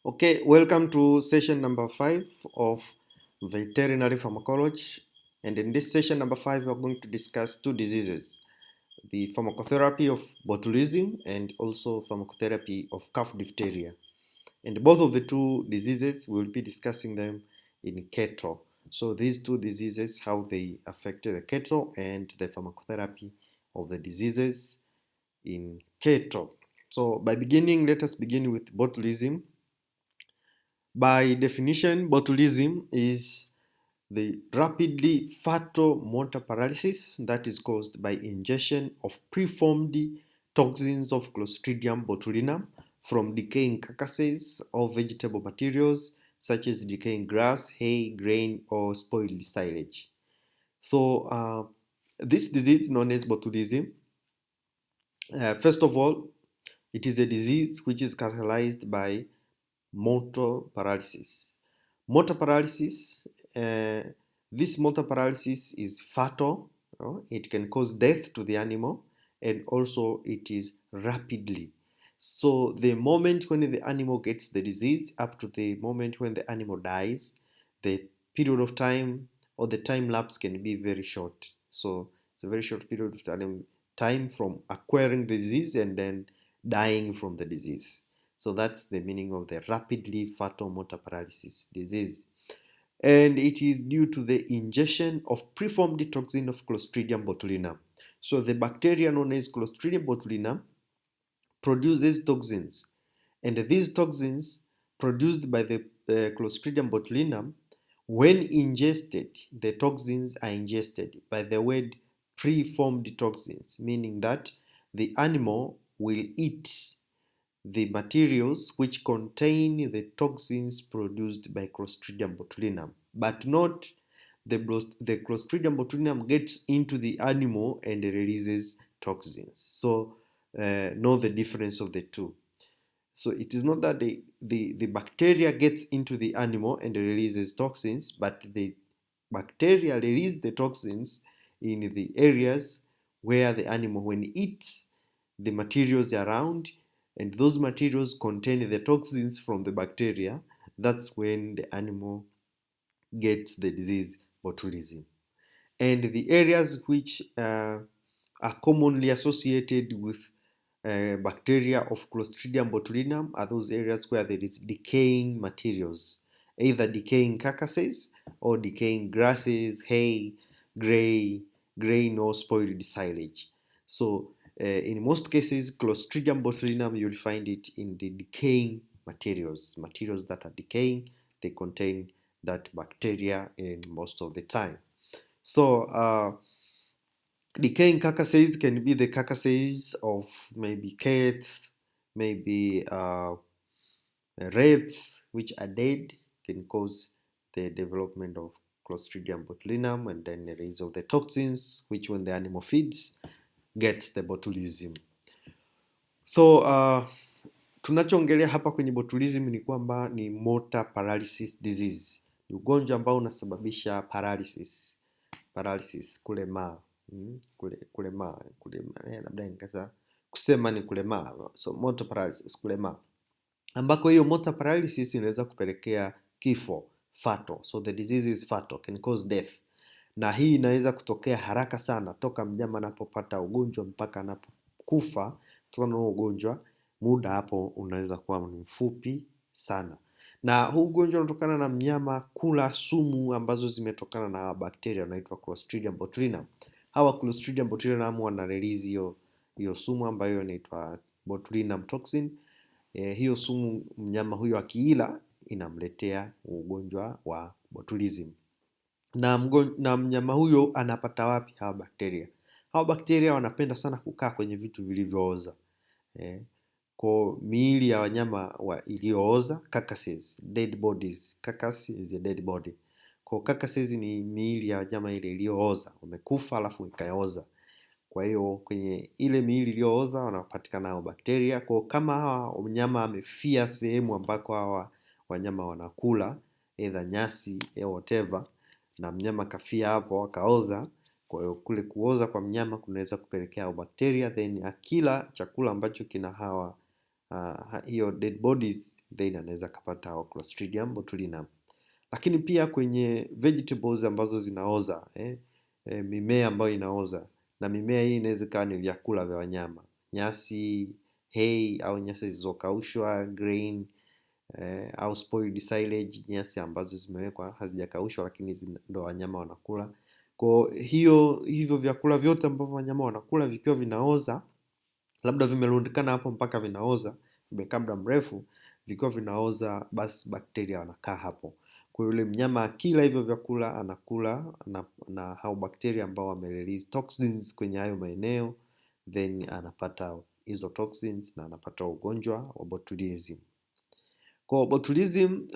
Okay, welcome to session number 5 of veterinary pharmacology. And in this session number 5, we are going to discuss two diseases, the pharmacotherapy of botulism and also pharmacotherapy of calf diphtheria. And both of the two diseases, we will be discussing them in cattle. So these two diseases, how they affect the cattle and the pharmacotherapy of the diseases in cattle. So let us begin with botulism. By definition, botulism is the rapidly fatal motor paralysis that is caused by ingestion of preformed toxins of Clostridium botulinum from decaying carcasses of vegetable materials such as decaying grass, hay, grain, or spoiled silage. So, this disease known as botulism, first of all, it is a disease which is characterized by motor paralysis. Motor paralysis, uh, this motor paralysis is fatal. It can cause death to the animal, and also it is rapidly. So the moment when the animal gets the disease up to the moment when the animal dies, the period of time or the time lapse can be very short. So it's a very short period of time from acquiring the disease and then dying from the disease. So that's the meaning of the rapidly fatal motor paralysis disease. And it is due to the ingestion of preformed toxin of Clostridium botulinum. So the bacteria known as Clostridium botulinum produces toxins. And these toxins produced by the Clostridium botulinum, when ingested, the toxins are ingested by the word preformed toxins, meaning that the animal will eat the materials which contain the toxins produced by Clostridium botulinum, but not the Clostridium botulinum gets into the animal and releases toxins. So know the difference of the two. So it is not that the bacteria gets into the animal and releases toxins, but the bacteria release the toxins in the areas where the animal, when it eats the materials around, and those materials contain the toxins from the bacteria, that's when the animal gets the disease botulism. And the areas which are commonly associated with bacteria of Clostridium botulinum are those areas where there is decaying materials, either decaying carcasses or decaying grasses, hay, grain or spoiled silage. So in most cases, Clostridium botulinum, you'll find it in the decaying materials that are decaying. They contain that bacteria in most of the time. So decaying carcasses can be the carcasses of maybe cats, maybe rats, which are dead, can cause the development of Clostridium botulinum, and then the release of the toxins, which when the animal feeds, gets the botulism. So tunachoongelea hapa kwenye botulism ni kwamba ni motor paralysis disease, ni ugonjwa ambao unasababisha paralysis, kulemaa, kulemaa, labda nikasa kusema ni kulemaa. So motor paralysis, kulemaa, ambako hiyo motor paralysis inaweza kupelekea kifo, fatal. So the disease is fatal, can cause death, na hii inaweza kutokea haraka sana toka mnyama anapopata ugonjwa mpaka anapokufa kutokana na ugonjwa. Muda hapo unaweza kuwa ni mfupi sana, na huu ugonjwa unatokana na mnyama kula sumu ambazo zimetokana na bakteria wanaitwa Clostridium botulinum. Hawa Clostridium botulinum wana release hiyo sumu ambayo inaitwa botulinum toxin. Hiyo sumu mnyama huyo akiila inamletea ugonjwa wa botulism. Na mnyama huyo anapata wapi hawa bakteria? Hawa bakteria wanapenda sana kukaa kwenye vitu vilivyooza. Kwa miili ya wanyama iliyooza, carcasses, dead bodies. Carcass is a dead body. Kwa carcasses ni miili ya wanyama ile iliyooza, wamekufa alafu ikaoza. Kwa hiyo kwenye ile miili iliyooza wanapatikana hao bakteria. Kwa kama hawa mnyama amefia sehemu ambako hawa wanyama wanakula, either nyasi au whatever, na mnyama kafia hapo akaoza, kwa hiyo kule kuoza kwa mnyama kunaweza kupelekea hao bakteria, then akila chakula ambacho kina hawa hiyo dead bodies, then anaweza kapata Clostridium botulinum. Lakini pia kwenye vegetables ambazo zinaoza, mimea ambayo inaoza, na mimea hii inaweza kuwa ni vyakula vya wanyama, nyasi, hay au nyasi zilizokaushwa, grain, au spoiled silage, nyasi ambazo zimewekwa hazijakaushwa lakini ndo wanyama wanakula. Kwa hivyo vyakula vyote ambavyo wanyama wanakula vikiwa vinaoza, labda vimerundikana hapo mpaka vinaoza, vimekaa muda mrefu, vikiwa vinaoza, basi bakteria wanakaa hapo. Kwa yule mnyama akila hivyo vyakula, anakula na hao bakteria ambao wamerelease toxins kwenye hayo maeneo, then anapata hizo toxins na anapata ugonjwa wa botulism. Kwa botulism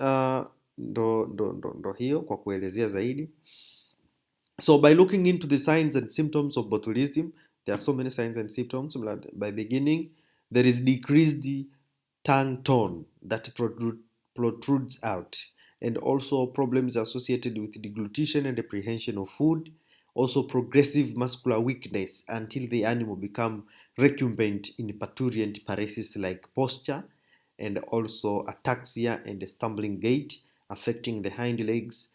ndo hiyo kwa kuelezea zaidi. So by looking into the signs and symptoms of botulism, there are so many signs and symptoms. By beginning, there is decreased tongue tone that protrudes out, and also problems associated with deglutition and apprehension of food. Also progressive muscular weakness until the animal become recumbent in parturient paresis like posture, and also ataxia and stumbling gait affecting the hind legs.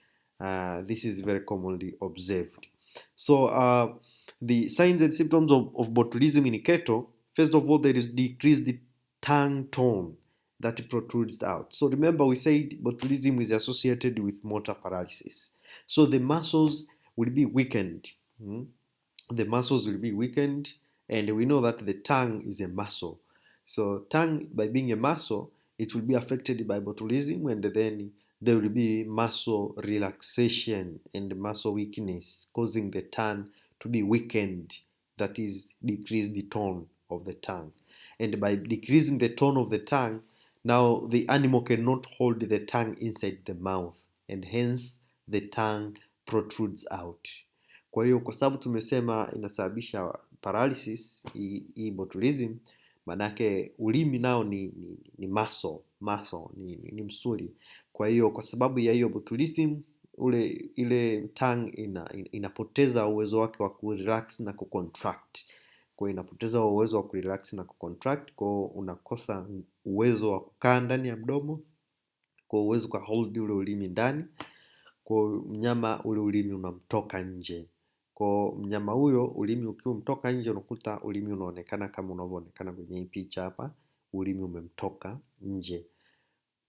This is very commonly observed. So the signs and symptoms of botulism in cattle, first of all, there is decreased tongue tone that protrudes out. So remember, we said botulism is associated with motor paralysis. So the muscles will be weakened. The muscles will be weakened, and we know that the tongue is a muscle. So tongue, by being a muscle, it will be affected by botulism, and then there will be muscle relaxation and muscle weakness, causing the tongue to be weakened. That is, decrease the tone of the tongue. And by decreasing the tone of the tongue, now the animal cannot hold the tongue inside the mouth, and hence the tongue protrudes out. Kwa hiyo kwa sababu tumesema inasababisha paralysis hii botulism, manake ulimi nao ni muscle, ni msuli. Kwa hiyo kwa sababu ya hiyo botulism, ile tongue inapoteza uwezo wake wa kurelax na kucontract. Kwa inapoteza uwezo wa kurelax na kucontract, kwa unakosa uwezo wa kukaa ndani ya mdomo, kwa uwezo kwa hold ule ulimi ndani, kwa mnyama ule ulimi unamtoka nje. Kwa mnyama huyo ulimi ukiwa umetoka nje, unakuta ulimi unaonekana kama unavyoonekana kwenye hii picha hapa, ulimi umemtoka nje.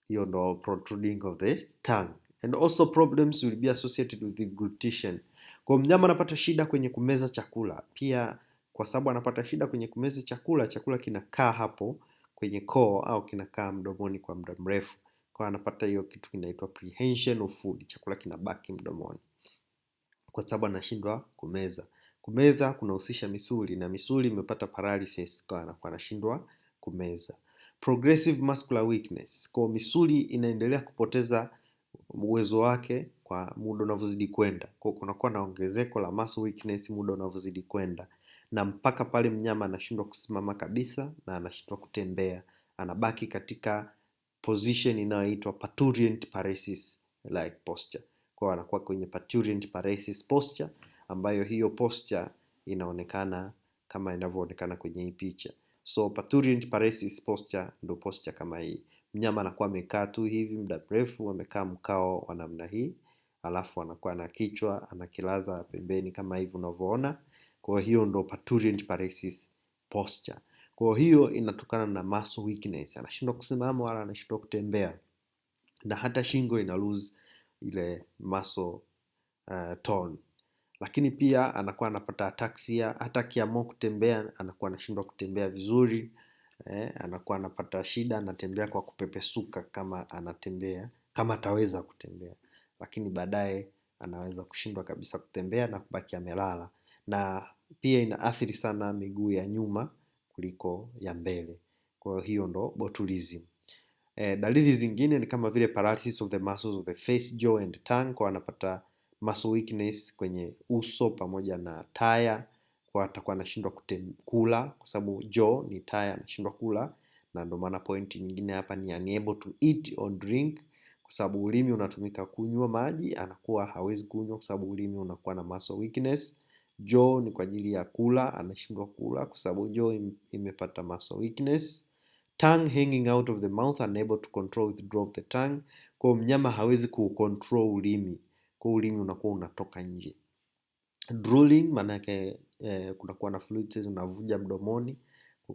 Hiyo ndo protruding of the tongue. And also problems will be associated with deglutition. Kwa mnyama anapata shida kwenye kumeza chakula. Pia kwa sababu anapata shida kwenye kumeza chakula, chakula kinakaa hapo kwenye koo au kinakaa mdomoni kwa muda mrefu. Kwa anapata hiyo kitu kinaitwa apprehension of food. Chakula kinabaki mdomoni kwa sababu anashindwa kumeza. Kumeza kunahusisha misuli, na misuli imepata paralysis kwa anakuwa anashindwa kumeza. Progressive muscular weakness, kwa misuli inaendelea kupoteza uwezo wake kwa muda unavyozidi kwenda. Kwa kunakuwa na ongezeko la muscle weakness muda unavyozidi kwenda, na mpaka pale mnyama anashindwa kusimama kabisa na anashindwa kutembea, anabaki katika position inayoitwa parturient paresis like posture. Kwa anakuwa kwenye parturient paresis posture, ambayo hiyo posture inaonekana kama inavyoonekana kwenye hii picha. So parturient paresis posture ndo posture kama hii. Mnyama anakuwa amekaa tu hivi muda mrefu, amekaa mkao wa namna hii, alafu anakuwa na kichwa anakilaza pembeni kama hivi unavyoona. Kwa hiyo ndo parturient paresis posture. Kwa hiyo inatokana na muscle weakness, anashindwa kusimama wala anashindwa kutembea, na hata shingo ina lose ile muscle tone. Lakini pia anakuwa anapata ataxia, hata akiamua kutembea anakuwa anashindwa kutembea vizuri. Anakuwa anapata shida, anatembea kwa kupepesuka kama anatembea, kama ataweza kutembea, lakini baadaye anaweza kushindwa kabisa kutembea na kubaki amelala. Na pia inaathiri sana miguu ya nyuma kuliko ya mbele. Kwa hiyo ndo botulism. Dalili zingine ni kama vile paralysis of the muscles of the face, jaw and tongue. Kwa anapata muscle weakness kwenye uso pamoja na taya. Kwa atakuwa anashindwa kula kwa sababu jaw ni taya, anashindwa kula, na ndio maana point nyingine hapa ni unable to eat or drink, kwa sababu ulimi unatumika kunywa maji, anakuwa hawezi kunywa kwa sababu ulimi unakuwa na muscle weakness. Jaw ni kwa ajili ya kula, anashindwa kula kwa sababu jaw imepata muscle weakness. tongue hanging out of the mouth, unable to control withdrawal of the tongue. Kwa mnyama hawezi kucontrol ulimi, kwa ulimi unakuwa unatoka nje. Drooling manake kunakuwa na fluids zinavuja mdomoni,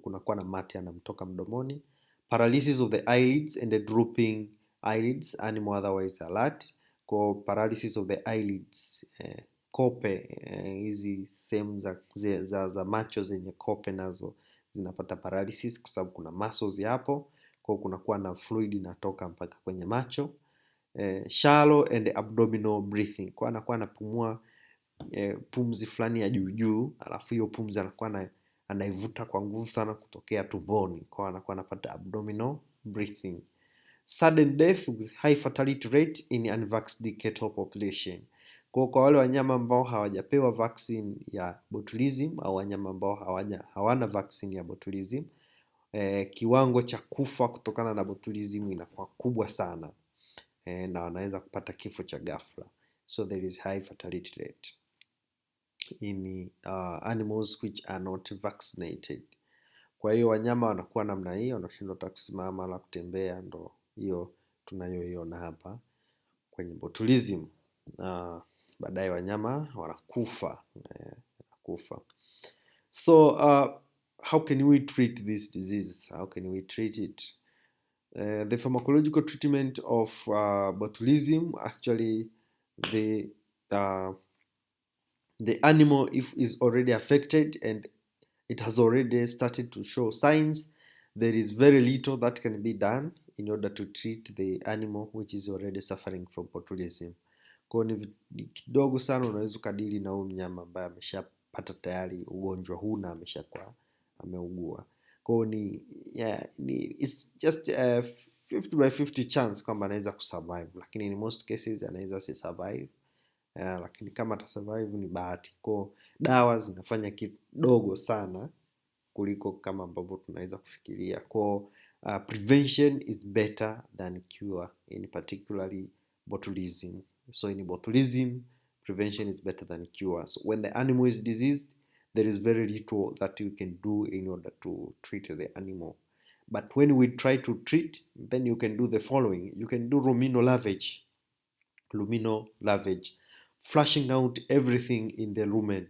kunakuwa na mate yanamtoka mdomoni. Paralysis of the eyelids and the drooping eyelids, animal otherwise alert. Kwa paralysis of the eyelids, kope hizi sehemu za macho zenye kope nazo zinapata paralysis kwa sababu kuna muscles hapo, kwa kunakuwa na fluid inatoka mpaka kwenye macho. Shallow and abdominal breathing, kwa anakuwa anapumua pumzi fulani ya juu juu, alafu hiyo pumzi anakuwa anaivuta kwa nguvu sana kutokea tumboni, kwa anakuwa anapata abdominal breathing. Sudden death with high fatality rate in unvaccinated cattle population. Kwa wale wanyama ambao hawajapewa vaccine ya botulism au wanyama ambao hawana vaccine ya botulism, kiwango cha kufa kutokana na botulism inakuwa kubwa sana, na wanaweza kupata kifo cha ghafla. So there is high fatality rate in animals which are not vaccinated. Kwa hiyo wanyama wanakuwa namna hiyo, wanashindwa hata kusimama wala kutembea, ndo hiyo tunayoiona hapa kwenye botulism. Baadaye wanyama wanakufa. So how can we treat this disease? How can we treat it? The pharmacological treatment of botulism, actually the animal, if is already affected and it has already started to show signs, there is very little that can be done in order to treat the animal which is already suffering from botulism. Kwa ni kidogo sana unaweza kadiri na huyu mnyama ambaye ameshapata tayari ugonjwa huu na ameshakuwa ameugua. Kwa it's just a 50/50 chance kwamba anaweza kusurvive, lakini in most cases anaweza survive. Lakini kama atasurvive ni bahati. Kwa dawa zinafanya kidogo sana kuliko kama ambavyo tunaweza kufikiria. Kwa prevention is better than cure in particularly botulism. So in botulism, prevention is better than cure. So when the animal is diseased, there is very little that you can do in order to treat the animal. But when we try to treat, then you can do the following. You can do luminal lavage, flushing out everything in the lumen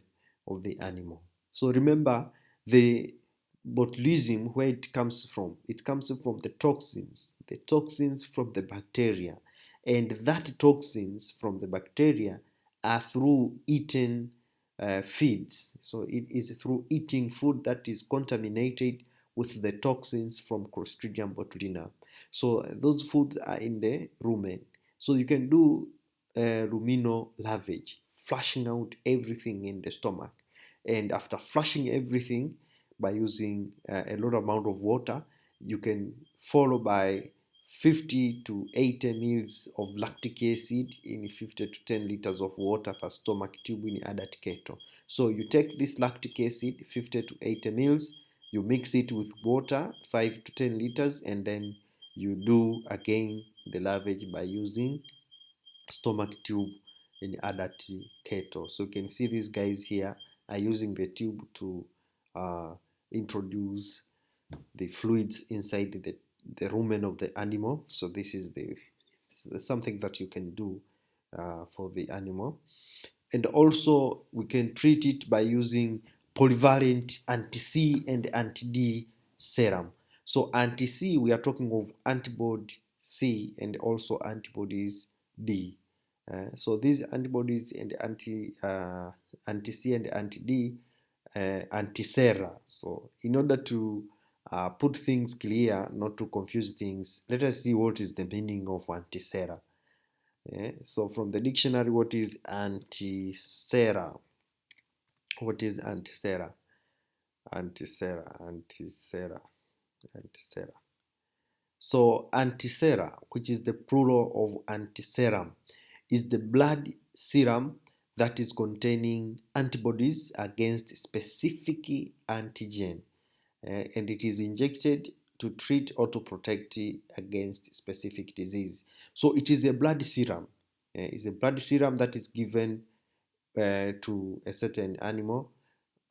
of the animal. So remember, the botulism, where it comes from the toxins from the bacteria, and that toxins from the bacteria are through eaten feeds. So it is through eating food that is contaminated with the toxins from Clostridium botulinum. So those foods are in the rumen. So you can do luminal lavage, flushing out everything in the stomach. And after flushing everything by using a low amount of water, you can follow by 50 to 80 mils of lactic acid in 50 to 10 liters of water per stomach tube in adult cattle. So you take this lactic acid, 50 to 80 mils, you mix it with water, 5 to 10 liters, and then you do again the lavage by using stomach tube in adult cattle. So you can see these guys here are using the tube to introduce the fluids inside the rumen of the animal. So this is something that you can do for the animal. And also we can treat it by using polyvalent anti-C and anti-D serum. So anti-C, we are talking of antibody C and also antibodies D. So these antibodies and anti-C and anti-D, anti-sera. So in order to put things clear, not to confuse things, let us see what is the meaning of anti-sera. So from the dictionary, what is anti-sera? What is anti-sera? Anti-sera. So anti-sera, which is the plural of anti-serum, is the blood serum that is containing antibodies against specific antigen, and it is injected to treat or to protect against specific disease. So it is a blood serum. It's a blood serum that is given to a certain animal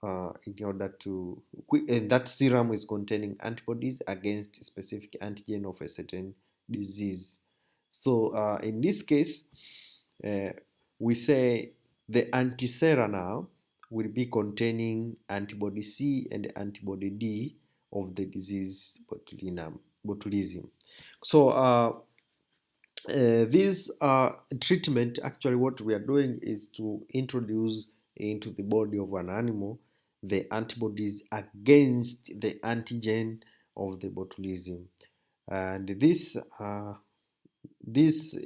in order to, and that serum is containing antibodies against a specific antigen of a certain disease. So in this case, we say the antisera now will be containing antibody C and antibody D of the disease botulism. So this treatment, actually what we are doing is to introduce into the body of an animal the antibodies against the antigen of the botulism. And this these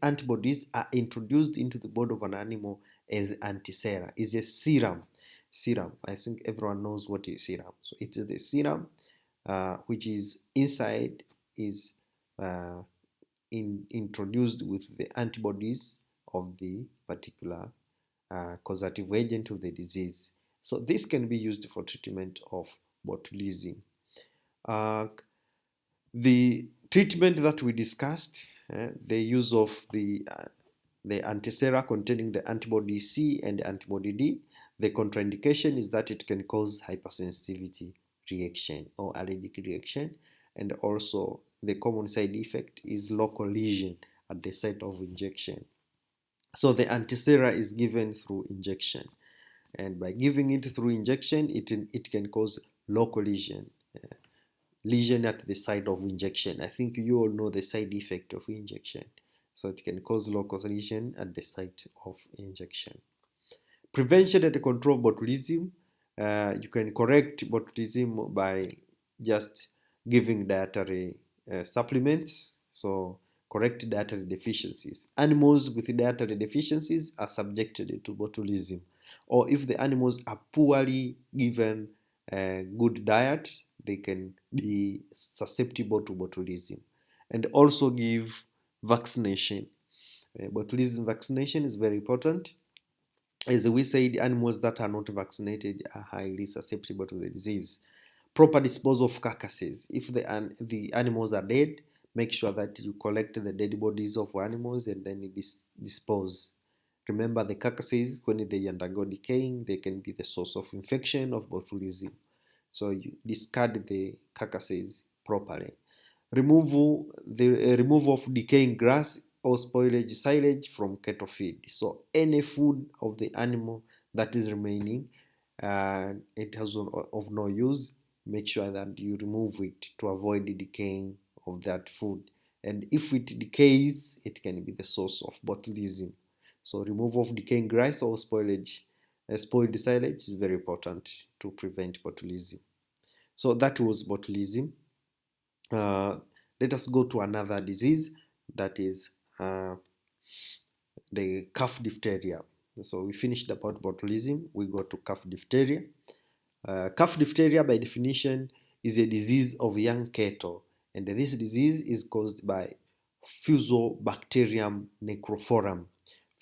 antibodies are introduced into the body of an animal as antisera, is a serum. Serum, I think everyone knows what is serum. So it is the serum which is inside is introduced with the antibodies of the particular causative agent of the disease. So this can be used for treatment of botulism. The treatment that we discussed, the use of the antisera containing the antibody C and antibody D, the contraindication is that it can cause hypersensitivity reaction or allergic reaction, and also the common side effect is local lesion at the site of injection. So the antisera is given through injection, and by giving it through injection, it can cause local lesion. Lesion at the site of injection. I think you all know the side effect of injection. So it can cause local lesion at the site of injection. Prevention and control of botulism. You can correct botulism by just giving dietary supplements. So correct dietary deficiencies. Animals with dietary deficiencies are subjected to botulism. Or if the animals are poorly given good diet, they can be susceptible to botulism. And also give vaccination. Botulism vaccination is very important. As we said, animals that are not vaccinated are highly susceptible to the disease. Proper disposal of carcasses. If the animals are dead, make sure that you collect the dead bodies of animals and then you dispose. Remember, the carcasses, when they undergo decaying, they can be the source of infection of botulism. So you discard the carcasses properly. Removal of decaying grass or spoilage silage from cattle feed. So any food of the animal that is remaining, it has of no use, make sure that you remove it to avoid the decaying of that food. And if it decays, it can be the source of botulism. So removal of decaying grass or spoilage, spoiled silage is very important to prevent botulism. So that was botulism. Let us go to another disease, that is the calf diphtheria. So we finished about botulism, we go to calf diphtheria. Calf diphtheria, by definition, is a disease of young cattle, and this disease is caused by Fusobacterium necrophorum.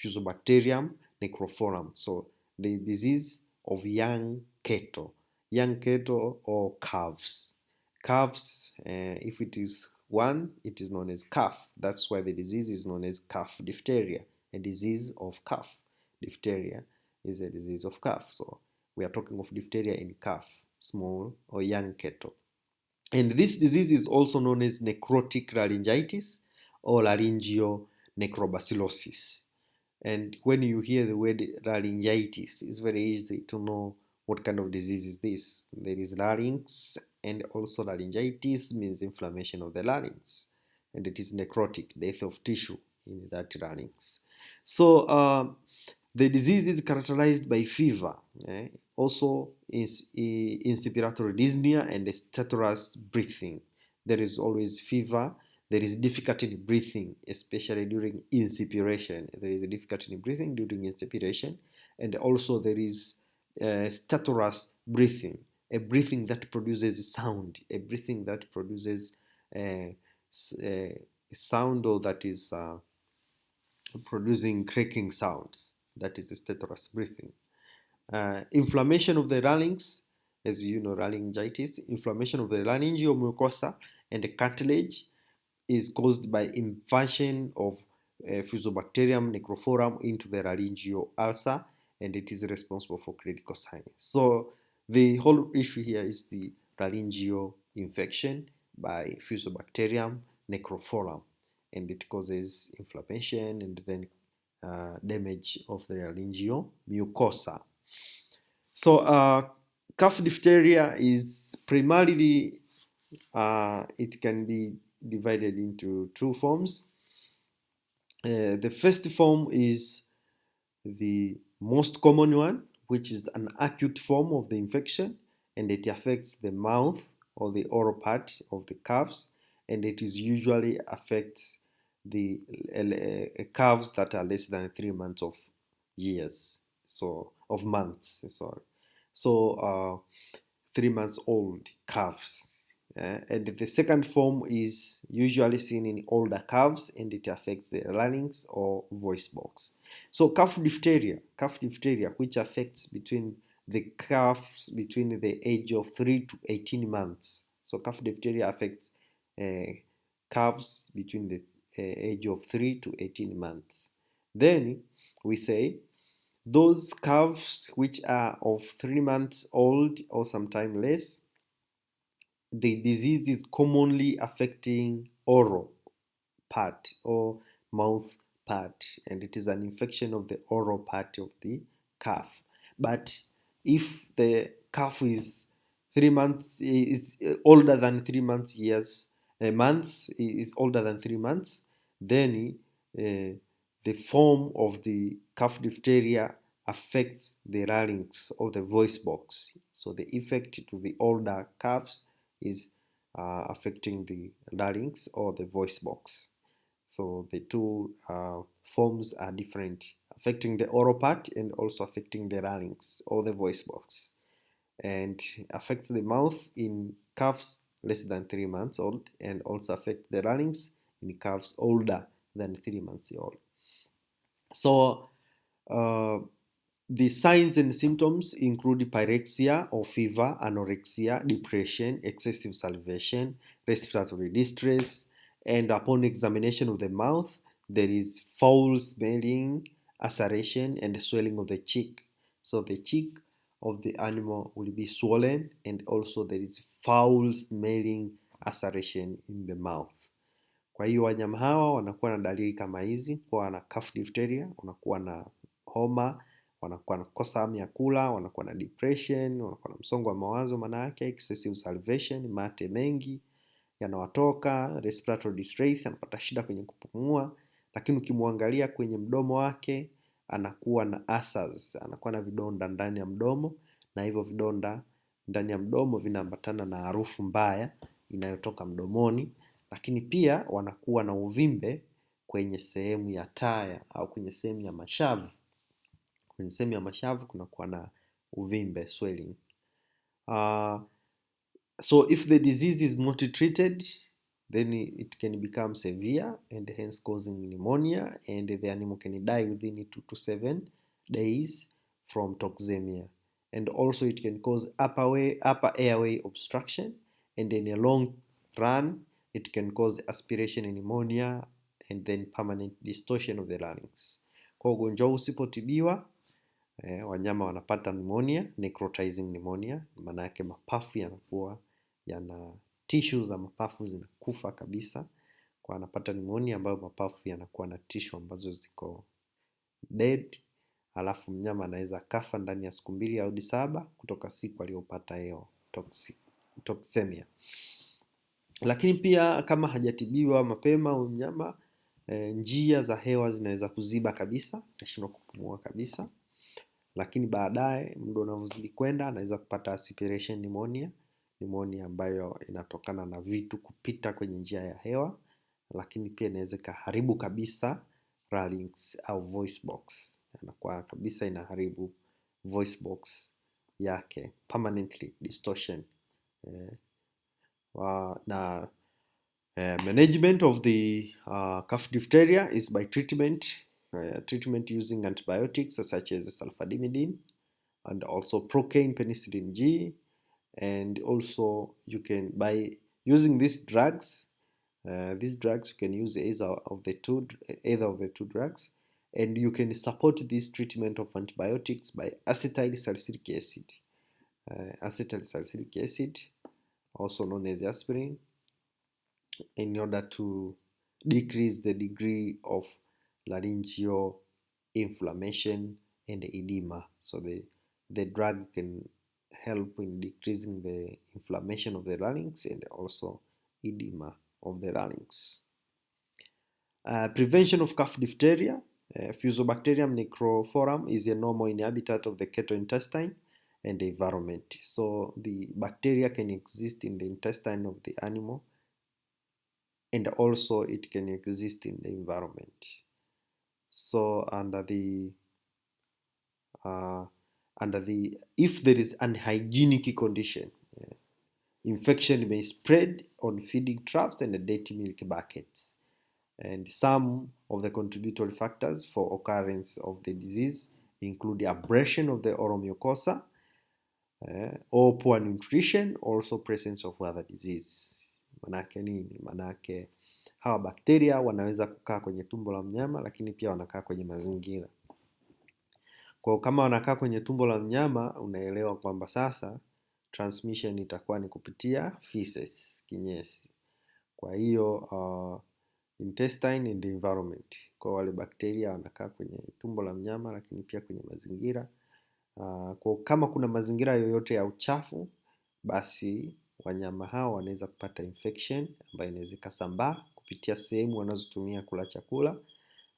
Fusobacterium necrophorum. So the disease of young cattle or calves. Calves, if it is one, it is known as calf. That's why the disease is known as calf diphtheria, a disease of calf. Diphtheria is a disease of calf. So we are talking of diphtheria in calf, small or young cattle. And this disease is also known as necrotic laryngitis or laryngeal necrobacillosis. And when you hear the word laryngitis, it's very easy to know what kind of disease is this. There is larynx, and also laryngitis means inflammation of the larynx, and it is necrotic, death of tissue in that larynx. So the disease is characterized by fever, also inspiratory dyspnea and stertorous breathing. There is always fever. There is difficulty in breathing, especially during inspiration. There is a difficulty in breathing during inspiration, and also there is stertorous breathing, a breathing that produces sound, a breathing that produces a sound, or that is producing cracking sounds. That is stertorous breathing. Inflammation of the larynx, as you know, laryngitis, inflammation of the laryngeal mucosa and the cartilage is caused by invasion of Fusobacterium necrophorum into the laryngeal ulcer, and it is responsible for clinical signs. So the whole issue here is the laryngeal infection by Fusobacterium necrophorum, and it causes inflammation and then damage of the laryngeal mucosa. So calf diphtheria is primarily, it can be divided into two forms. The first form is the most common one, which is an acute form of the infection, and it affects the mouth or the oral part of the calves, and it is usually affects the calves that are less than 3 months of years, so of months, sorry. So 3 months old calves. And the second form is usually seen in older calves, and it affects the larynx or voice box. So calf diphtheria, which affects between the calves between the age of 3 to 18 months. So calf diphtheria affects calves between the age of 3 to 18 months. Then we say those calves which are of 3 months old or sometime less, the disease is commonly affecting oral part or mouth part, and it is an infection of the oral part of the calf. But if the calf is 3 months, is older than 3 months years, months is older than 3 months, then the form of the calf diphtheria affects the larynx or the voice box. So the effect to the older calves is affecting the larynx or the voice box. So the two forms are different, affecting the oral part and also affecting the larynx or the voice box, and affects the mouth in calves less than 3 months old, and also affect the larynx in calves older than 3 months old. So the signs and symptoms include pyrexia or fever, anorexia, depression, excessive salivation, respiratory distress, and upon examination of the mouth, there is foul smelling, ulceration, and swelling of the cheek. So the cheek of the animal will be swollen, and also there is foul smelling ulceration in the mouth. Kwa hiyo wanyama hawa wanakuwa na dalili kama hizi, kwa wana calf diphtheria, wanakuwa na homa, wanakuwa na kosa hamu ya kula, wanakuwa na depression, wanakuwa na msongo wa mawazo, maana yake excessive salivation, mate mengi yanawatoka, respiratory distress, anapata shida kwenye kupumua, lakini ukimwangalia kwenye mdomo wake anakuwa na ulcers, anakuwa na vidonda ndani ya mdomo, na hivyo vidonda ndani ya mdomo vinaambatana na harufu mbaya inayotoka mdomoni, lakini pia wanakuwa na uvimbe kwenye sehemu ya taya au kwenye sehemu ya mashavu. Kwenye sehemu ya mashavu kunakuwa na uvimbe, swelling. So if the disease is not treated, then it can become severe and hence causing pneumonia, and the animal can die within 2 to 7 days from toxemia. And also it can cause upper airway obstruction, and in a long run it can cause aspiration pneumonia and then permanent distortion of the larynx. Kwa ugonjwa usipotibiwa, wanyama wanapata pneumonia, necrotizing pneumonia, maana yake mapafu yanakuwa tissues za mapafu zinakufa kabisa, kwa anapata pneumonia ambayo mapafu yanakuwa na tissue ambazo ziko dead, alafu mnyama anaweza kafa ndani ya siku 2 hadi 7 kutoka siku aliyopata hiyo toxemia. Lakini pia kama hajatibiwa mapema mnyama, njia za hewa zinaweza kuziba kabisa, akashindwa kupumua kabisa. Lakini baadaye muda unavyozidi kwenda anaweza kupata aspiration pneumonia ambayo inatokana na vitu kupita kwenye njia ya hewa, lakini pia inaweza kaharibu kabisa larynx au voice box. Inakuwa kabisa inaharibu voice box yake, permanently distortion. Management of the calf diphtheria is by treatment using antibiotics such as sulfadimidine and also procaine penicillin G, and also you can, by using these drugs you can use either of the two drugs, and you can support this treatment of antibiotics by acetyl salicylic acid. Acetyl salicylic acid, also known as aspirin, in order to decrease the degree of laryngeal inflammation and edema. So the drug can help in decreasing the inflammation of the larynx and also edema of the larynx. Prevention of calf diphtheria. Fusobacterium necrophorum is a normal inhabitant of the cattle intestine and the environment. So the bacteria can exist in the intestine of the animal, and also it can exist in the environment. So if there is unhygienic condition, infection may spread on feeding troughs and the dirty milk buckets. And some of the contributory factors for occurrence of the disease include the abrasion of the oral mucosa, or poor nutrition, also presence of other disease. Manake nini? Manake hawa bakteria wanaweza kukaa kwenye tumbo la mnyama, lakini pia wanakaa kwenye mazingira. Kwa kama wanakaa kwenye tumbo la mnyama, unaelewa kwamba sasa transmission itakuwa ni kupitia feces, kinyesi. Kwa hiyo intestine and environment. Kwa wale bakteria wanakaa kwenye tumbo la mnyama, lakini pia kwenye mazingira. Kwa kama kuna mazingira yoyote ya uchafu, basi wanyama hao wanaweza kupata infection ambayo inaweza ikasambaa kupitia sehemu wanazotumia kula chakula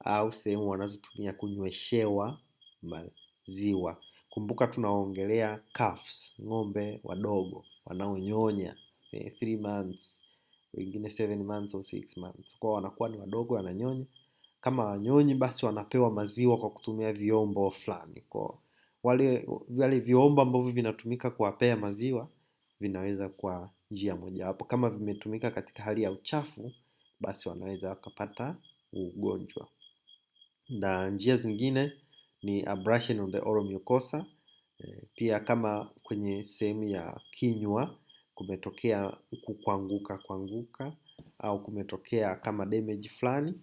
au sehemu wanazotumia kunyweshewa maziwa. Kumbuka tunaongelea calves, ng'ombe wadogo wanaonyonya 3 months, wengine 7 months au 6 months. Kwa wanakuwa ni wadogo, wananyonya. Kama wanyonyi, basi wanapewa maziwa kwa kutumia vyombo fulani. Kwa wale vyombo ambavyo vinatumika kuwapea maziwa vinaweza kwa njia moja hapo. Kama vimetumika katika hali ya uchafu, basi wanaweza wakapata ugonjwa. Na njia zingine ni abrasion of the oral mucosa. Pia kama kwenye sehemu ya kinywa kumetokea kuanguka au kumetokea kama damage fulani,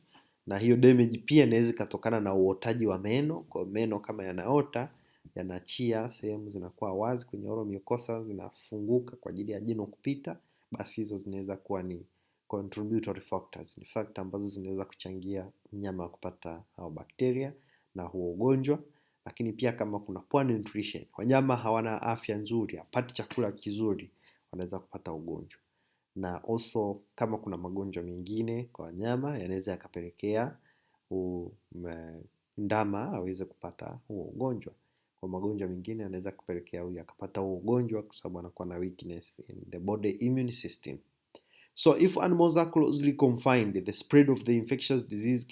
na hiyo damage pia inaweza ikatokana na uotaji wa meno. Kwa meno kama yanaota, yanaachia sehemu zinakuwa wazi kwenye oral mucosa, zinafunguka kwa ajili ya jino kupita, basi hizo zinaweza kuwa ni contributory factors, ni factor ambazo zinaweza kuchangia mnyama kupata hao bakteria na huo ugonjwa. Lakini pia kama kuna poor nutrition, wanyama hawana afya nzuri, hapati chakula kizuri, wanaweza kupata ugonjwa. Na also kama kuna magonjwa mengine kwa wanyama, yanaweza yakapelekea ndama aweze kupata huo ugonjwa. Kwa magonjwa mengine yanaweza kupelekea huyu akapata huo ugonjwa kwa sababu anakuwa na weakness in the body immune system. So if animals are closely confined, the spread of the infectious disease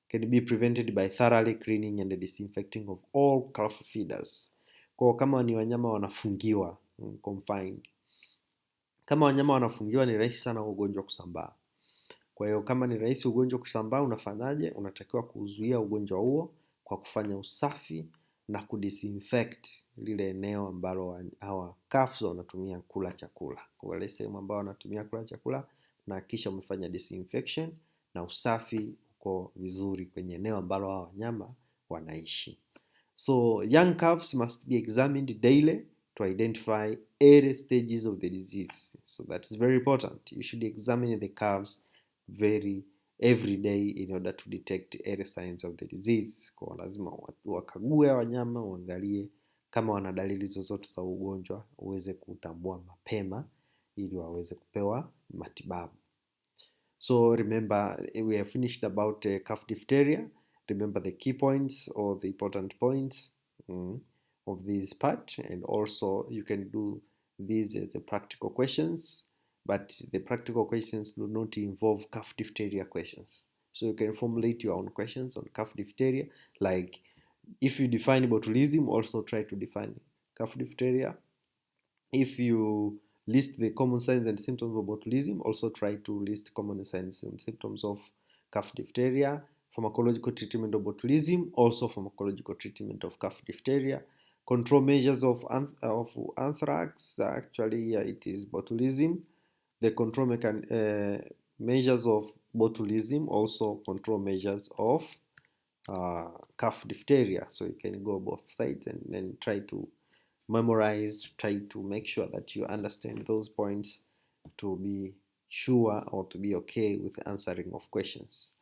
can be prevented by thoroughly cleaning and disinfecting of all calf feeders. Kwa kama ni wanyama wanafungiwa, confined, kama wanyama wanafungiwa ni rahisi sana ugonjwa kusambaa. Kwa hiyo kama ni rahisi ugonjwa kusambaa, unafanyaje? Unatakiwa kuzuia ugonjwa huo kwa kufanya usafi na kudisinfect lile eneo ambalo hawa calves wanatumia kula chakula. Kwa ile sehemu ambao wanatumia kula chakula, na kisha umefanya disinfection na usafi uko vizuri kwenye eneo ambalo hawa wanyama wanaishi. So young calves must be examined daily to identify early stages of the disease. So that's very important. You should examine the calves every day in order to detect early signs of the disease. Kwa lazima wakague wanyama, uangalie kama wana dalili zozote za ugonjwa, uweze kutambua mapema ili waweze kupewa matibabu. So remember, we have finished about calf diphtheria. Remember the key points or the important points of this part, and also you can do these as the practical questions, but the practical questions do not involve calf diphtheria questions. So you can formulate your own questions on calf diphtheria, like if you define botulism, also try to define calf diphtheria. If you list the common signs and symptoms of botulism, also try to list common signs and symptoms of calf diphtheria. Pharmacological treatment of botulism, also pharmacological treatment of calf diphtheria. Control measures of anthrax, actually it is botulism. The control measures of botulism, also control measures of cough diphtheria. So you can go both sides and then try to memorize, try to make sure that you understand those points to be sure or to be okay with answering of questions.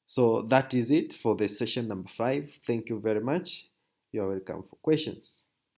So that is it for the session number 5. Thank you very much. You are welcome for questions.